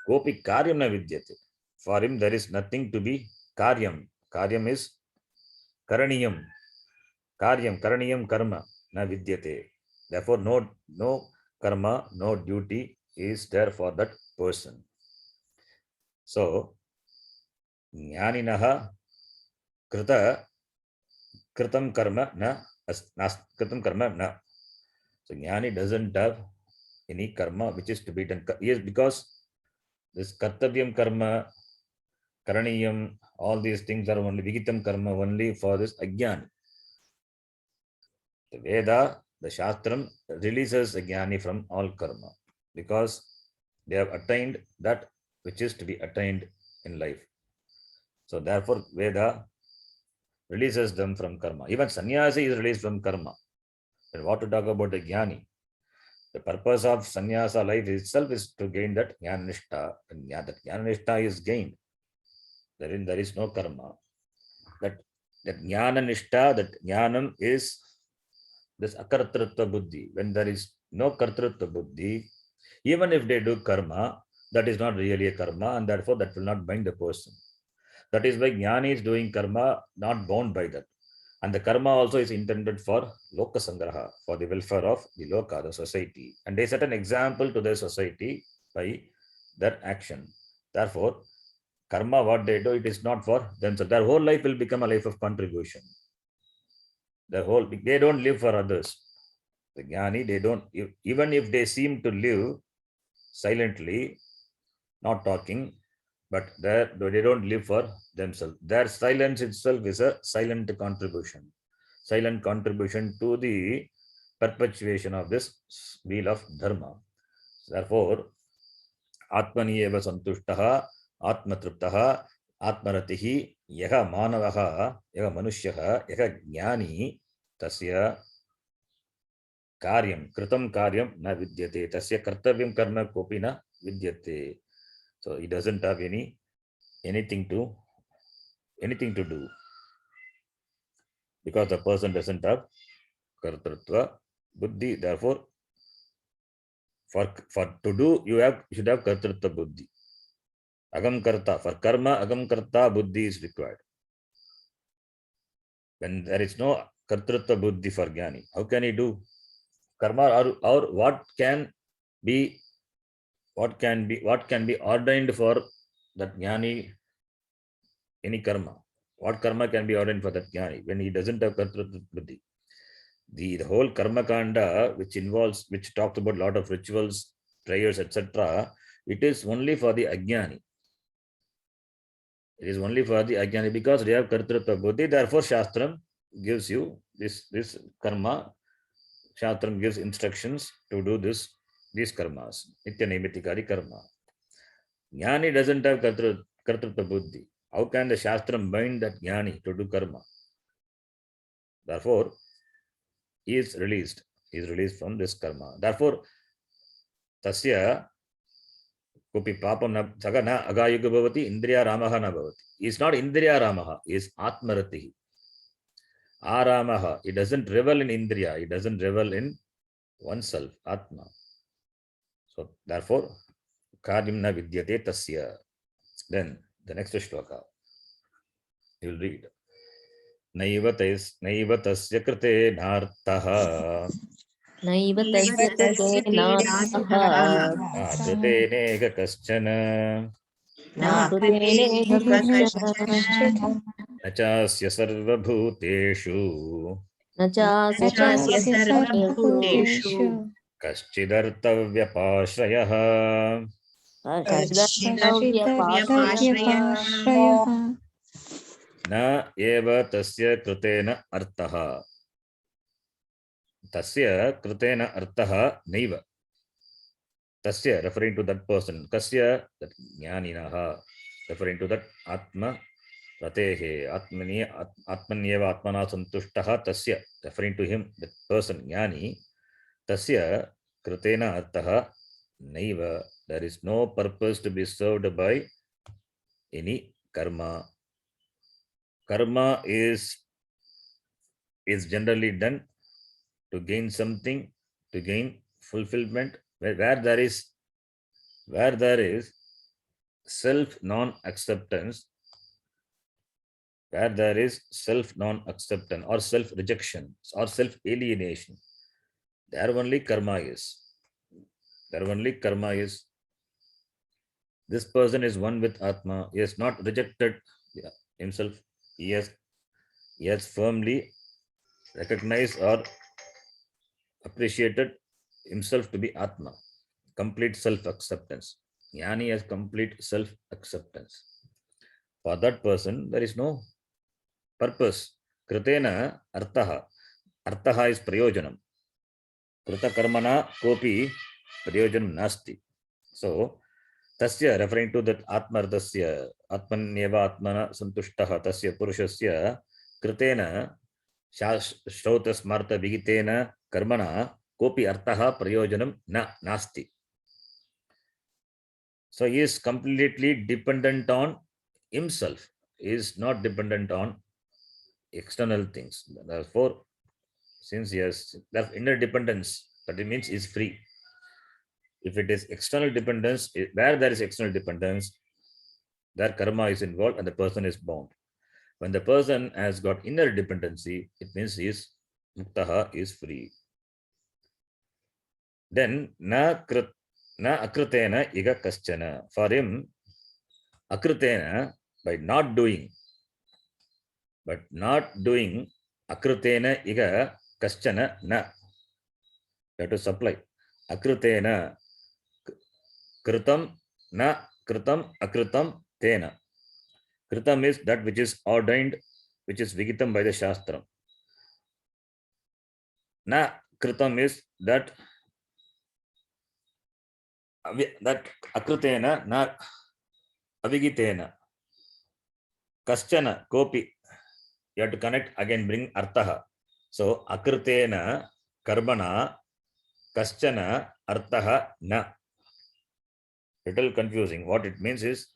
kopi karyam na vidyate. For him, there is nothing to be karyam. Karyam is karaniyam. Karyam, karaniyam karma na vidyate. Therefore, no karma, no duty is there for that person. So, jnaninaha kritam karma na kritam karma na. So, jnani doesn't have any karma which is to be done. Yes, because this kartavyam karma, karaniyam, all these things are only vigitam karma only for this ajnani. The Veda, the Shastram releases the jnani from all karma because they have attained that which is to be attained in life. So therefore, Veda releases them from karma. Even sannyasi is released from karma. And what to talk about the jnani? The purpose of sannyasa life itself is to gain that jnanishta. And that jnanishta is gained. Therein there is no karma. That jnananishta, that jnanam is this akartrutva buddhi. When there is no kartrutva buddhi, even if they do karma, that is not really a karma, and therefore that will not bind the person. That is why jnani is doing karma, not bound by that. And the karma also is intended for loka sangraha, for the welfare of the loka, the society. And they set an example to the society by their action. Therefore, karma, what they do, it is not for themselves. Their whole life will become a life of contribution. They don't live for others. The jnani, they don't, even if they seem to live silently, not talking, but they don't live for themselves. Their silence itself is a silent contribution. silent contribution to the perpetuation of this wheel of dharma. Therefore, Atmani eva santushtaha, Atmatriptaha, Atmaratihi, Yaha Manavaha, Yaha Manushyaha, Yaha Jnani, Tasya Karyam, Kritam Karyam na vidyate, Tasya Kartavyam Karma Kopi na vidyate. So he doesn't have anything to do because the person doesn't have kartrutva buddhi. Therefore, for to do, you should have kartrutva buddhi. Agam karta, for karma, agam karta buddhi is required. When there is no kartrutva buddhi for jnani, how can he do karma, or what can be ordained for that jnani? Any karma, what karma can be ordained for that jnani when he doesn't have kartrutva buddhi? The whole karma kanda, which talks about a lot of rituals, prayers, etc., it is only for the ajnani. It is only for the ajnani because they have kartrutva buddhi. Therefore, Shastram gives you this karma. Shastram gives instructions to do these karmas. Nitya naimittikadi karma. Jnani doesn't have kartrutva buddhi. How can the Shastram bind that jnani to do karma? Therefore, he is released. He is released from this karma. Therefore, tasya kopi papam na saga na agayuga bhavati indriya ramaha na bhavati. He is not indriya ramaha. He is atmaratihi. Aramaha. He doesn't revel in indriya. He doesn't revel in oneself, atma. So therefore, karyam na vidyate tasya. Then the next shloka you will read. Naiva tasya krite nartaha. Naiva tasya krite nartaha. Natriteneka kaschana. Nakuteneka kaschana. Nachasya sarvabhuteshu. Nachasya sarvabhuteshu. Kaschidhartavyapashrayah. Kashidhartavyapashrayah. Na eva tasya kritena artaha. Tasya kritena artaha naiva. Tasya referring to that person. Kasya that jnaninaha referring to that atma ratehe atmanyeva atmana santushtaha tasya referring to him, that person jnani. Tasya kritena artaha naiva. There is no purpose to be served by any karma. Karma is generally done to gain something, to gain fulfillment, where there is self non-acceptance, or self rejection or self alienation. There only karma is. This person is one with Atma. He has not rejected himself. He has firmly recognized or appreciated himself to be Atma. Complete self-acceptance. Jnani has complete self-acceptance. For that person, there is no purpose. Kritena artaha. Artaha is prayojanam. Krita karmana kopi prayojanam nasti. So, tasya referring to that atmartasya, atmanyeva atmana santushtaha tasya purushasya kritena shauta smarta vigitena karmana kopi artaha prayojanam nasti. So he is completely dependent on himself. He is not dependent on external things. Therefore, since he has that inner dependence, that it means he is free. If it is external dependence, where there is external dependence, there karma is involved and the person is bound. When the person has got inner dependency, it means he is muktaha, is free. Then na akritena iga kaschana. For him, akritena, by not doing, akritena iga kaschana na. You have to supply. Akritena kritam na kritam akritam tena. Kritam is that which is ordained, which is vigitam by the Shastram. Na kritam is that that akrutena na avigitena. Kaschana kopi. You have to connect again, bring arthaha. So akrutena karmana kaschana arthaha na. Little confusing. What it means is,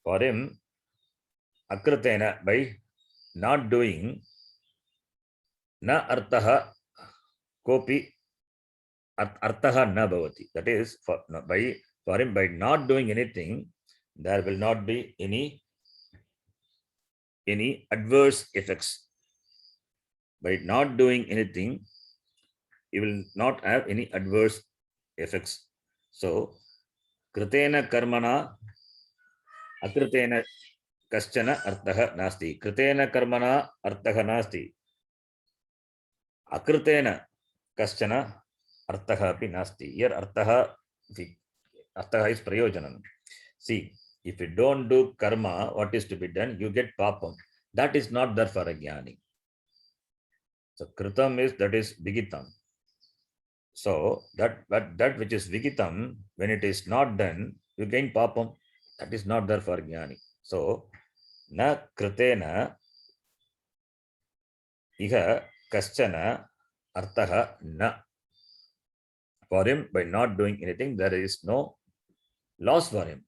for him, akrutena, by not doing, na arthaha kopi arthaha na bhavati. That is, for him, by not doing anything, there will not be any adverse effects. By not doing anything, you will not have any adverse effects. So, kritena karmana akritena kaschana arthaha nasti. Kritena karmana arthaha nasti. Akritena kaschana arthaha api nasti. Here arthaha is prayojanam. See, if you don't do karma, what is to be done? You get papam. That is not there for a jnani. So kritam is, that is vigitam. So that which is vigitam, when it is not done, you gain papam. That is not there for jnani. So na kritena iha kaschana arthaha na. For him, by not doing anything, there is no loss for him.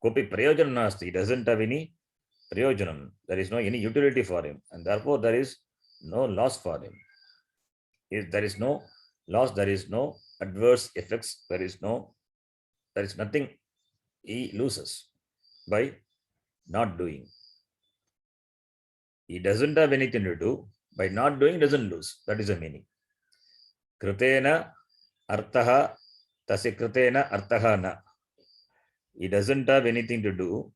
Kopi prayojanam nasti. He doesn't have any prayojanam. There is no any utility for him, and therefore there is no loss for him. If there is no loss, there is no adverse effects, there is nothing he loses by not doing. He doesn't have anything to do. By not doing, doesn't lose. That is the meaning. Kritena arthaha tasya kritena arthaha na. He doesn't have anything to do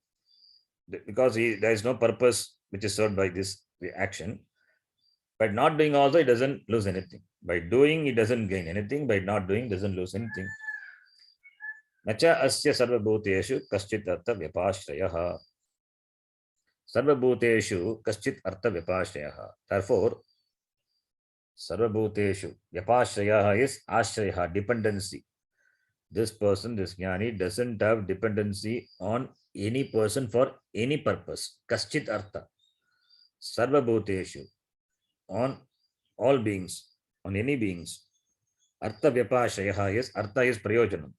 because there is no purpose which is served by this action. By not doing also, he doesn't lose anything. By doing, he doesn't gain anything. By not doing, doesn't lose anything. Nacha asya sarvabhuteshu kaschit artha vyapashrayaha. Sarvabhuteshu kaschit artha vyapashrayaha. Therefore, sarvabhuteshu vyapashrayaha is ashrayaha, dependency. This person, this jnani, doesn't have dependency on any person for any purpose. Kaschit artha. Sarvabhuteshu, on all beings, on any beings. Artha vyapashrayaha is, artha is prayojanam.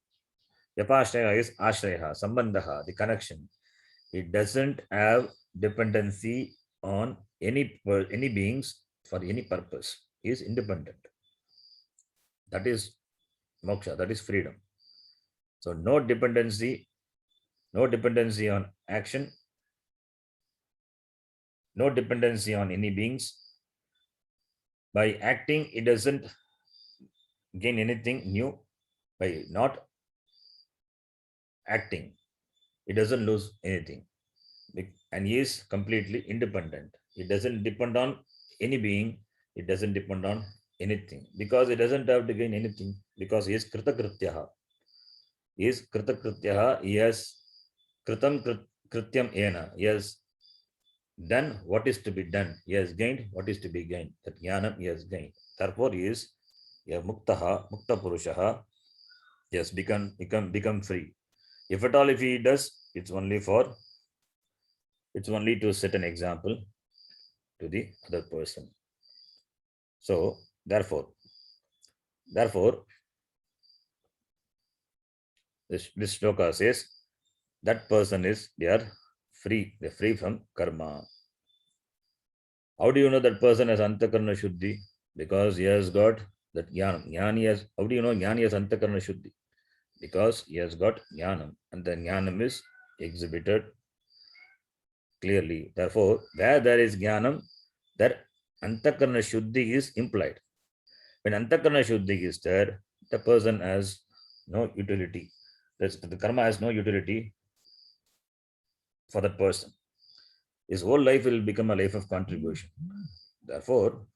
Vyapashraya is ashrayaha, sambandhaha, the connection. It doesn't have dependency on any beings for any purpose. He is independent. That is moksha, that is freedom. So no dependency on action, no dependency on any beings. By acting, it doesn't gain anything new. By not acting, it doesn't lose anything. And he is completely independent. It doesn't depend on any being. It doesn't depend on anything because it doesn't have to gain anything because he is kritakrityaha. He is kritakrityaha. He has kritam krityam ena. He has done what is to be done. He has gained what is to be gained. That jnanam he has gained. Therefore, he is muktaha, mukta purushaha. He has become free. If at all, if he does, it's only to set an example to the other person. So therefore, this shloka says that person is, they're free from karma. How do you know that person has antakarna shuddhi? Because he has got that jnanam. How do you know jnani has antakarna shuddhi? Because he has got jnanam, and the jnanam is exhibited clearly. Therefore, where there is jnanam, there antakarna shuddhi is implied. When antakarna shuddhi is there, the person has no utility. The karma has no utility for that person. His whole life will become a life of contribution. Therefore,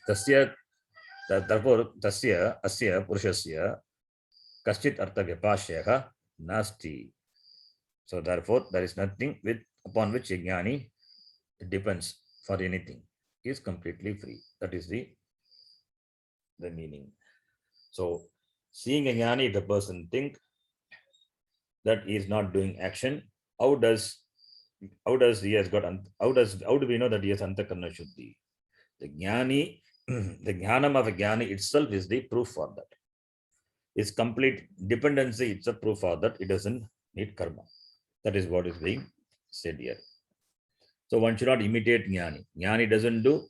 tasya asya purushasya kaschit artha vyapashyaha nasti. So therefore, there is nothing upon which a jnani depends. for anything. He is completely free. That is the meaning. So seeing a jnani, the person think that he is not doing action. How does he has got how do we know that he has antakarna shuddhi? The jnani, the jnanam of a jnani itself is the proof for that. His complete dependency, it's a proof for that. It doesn't need karma. That is what is being said here. So one should not imitate jnani. Jnani doesn't do,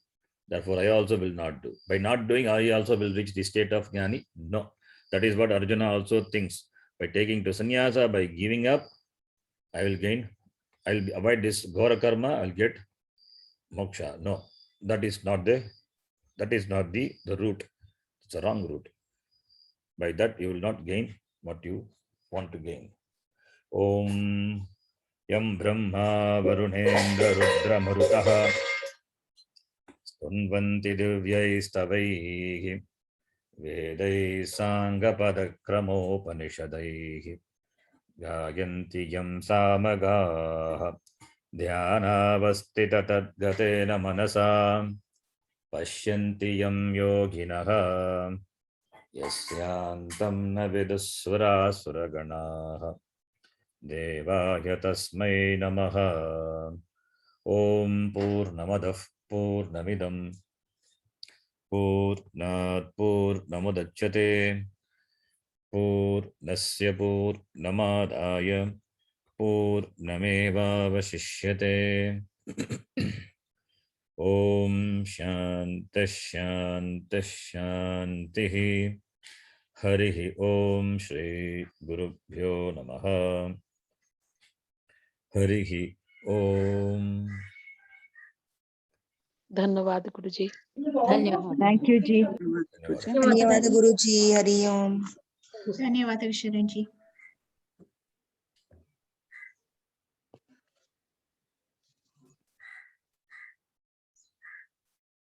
therefore I also will not do. By not doing, I also will reach the state of jnani? No. That is what Arjuna also thinks. By taking to sannyasa, by giving up, I will gain, I will avoid this ghora karma, I'll get moksha. No, that is not the route. It's a wrong route. By that you will not gain what you want to gain. Om Yam Brahma Varunendra Rudra Marutaha Stunvanti Divyaistavaihi Vedai Sangapada Kramopanishadaihi Gayanti Yam Samagaha Dhyanavastita Tadgatena Manasa Pashyanti Yam Yoginaha Yasyantam na vidusvara suraganaha Devaya tasmai namaha. Om Purnamadav Purnamidam Purnat Purnamudachyate Purnasya Purnamadaya Purnameva Vashishyate. Om Shanta Shanta Shantihi. Harihi Om Shri Gurubhyo Namaha. Harihi Om. धन्यवाद गुरुजी। धन्यवाद। Thank you, Ji. धन्यवाद। धन्यवाद गुरुजी। हरि ओम। धन्यवाद विश्वनाथ जी।